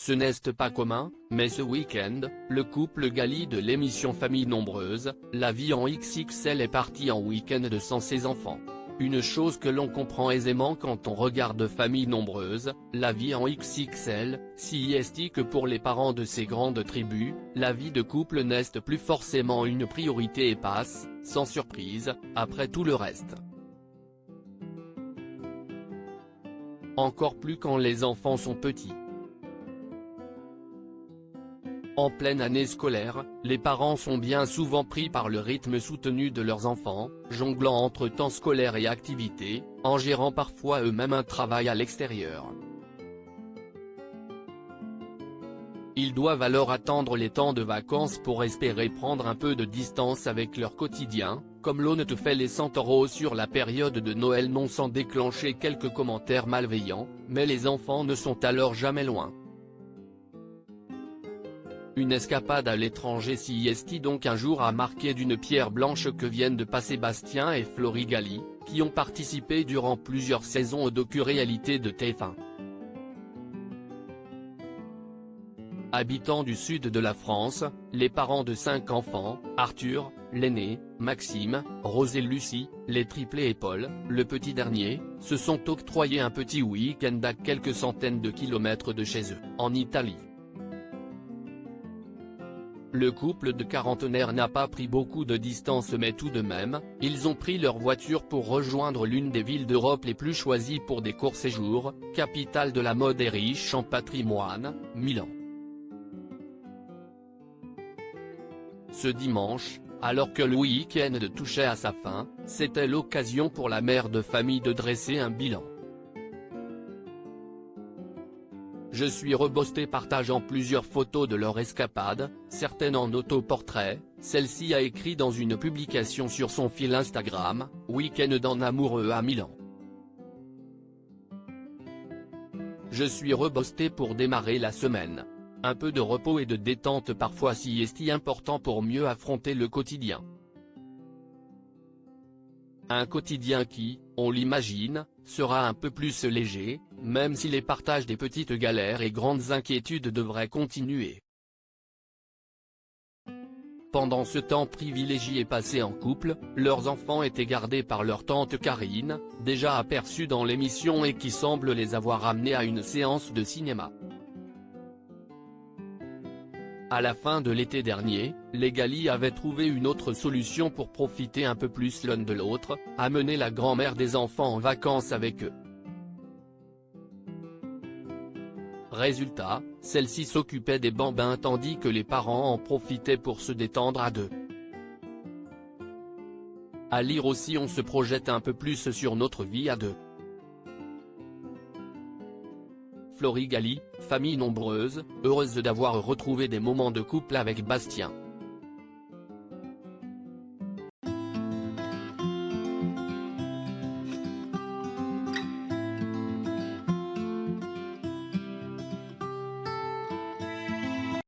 Ce n'est pas commun, mais ce week-end, le couple Gali de l'émission Famille Nombreuse, La Vie en XXL est parti en week-end sans ses enfants. Une chose que l'on comprend aisément quand on regarde Famille Nombreuse, La Vie en XXL, si est que pour les parents de ces grandes tribus, la vie de couple n'est plus forcément une priorité et passe, sans surprise, après tout le reste. Encore plus quand les enfants sont petits. En pleine année scolaire, les parents sont bien souvent pris par le rythme soutenu de leurs enfants, jonglant entre temps scolaire et activités, en gérant parfois eux-mêmes un travail à l'extérieur. Ils doivent alors attendre les temps de vacances pour espérer prendre un peu de distance avec leur quotidien, comme l'on te fait les centaures sur la période de Noël, non sans déclencher quelques commentaires malveillants, mais les enfants ne sont alors jamais loin. Une escapade à l'étranger si est donc un jour à marquer d'une pierre blanche que viennent de passer Bastien et Flory Gali, qui ont participé durant plusieurs saisons aux docu-réalités de TF1. Habitants du sud de la France, les parents de 5 enfants, Arthur, l'aîné, Maxime, Rose et Lucie, les triplés et Paul, le petit dernier, se sont octroyés un petit week-end à quelques centaines de kilomètres de chez eux, en Italie. Le couple de quarantenaires n'a pas pris beaucoup de distance, mais tout de même, ils ont pris leur voiture pour rejoindre l'une des villes d'Europe les plus choisies pour des courts séjours, capitale de la mode et riche en patrimoine, Milan. Ce dimanche, alors que le week-end touchait à sa fin, c'était l'occasion pour la mère de famille de dresser un bilan. Je suis rebosté partageant plusieurs photos de leur escapade, certaines en autoportrait, celle-ci a écrit dans une publication sur son fil Instagram, « Week-end en amoureux à Milan. Je suis rebosté pour démarrer la semaine. Un peu de repos et de détente parfois si est important pour mieux affronter le quotidien. Un quotidien qui, on l'imagine, sera un peu plus léger, même si les partages des petites galères et grandes inquiétudes devraient continuer. Pendant ce temps privilégié passé en couple, leurs enfants étaient gardés par leur tante Karine, déjà aperçue dans l'émission et qui semble les avoir amenés à une séance de cinéma. À la fin de l'été dernier, les Gali avaient trouvé une autre solution pour profiter un peu plus l'un de l'autre, amener la grand-mère des enfants en vacances avec eux. Résultat, celle-ci s'occupait des bambins tandis que les parents en profitaient pour se détendre à deux. À lire aussi, on se projette un peu plus sur notre vie à deux. Flory Gali, famille nombreuse, heureuse d'avoir retrouvé des moments de couple avec Bastien.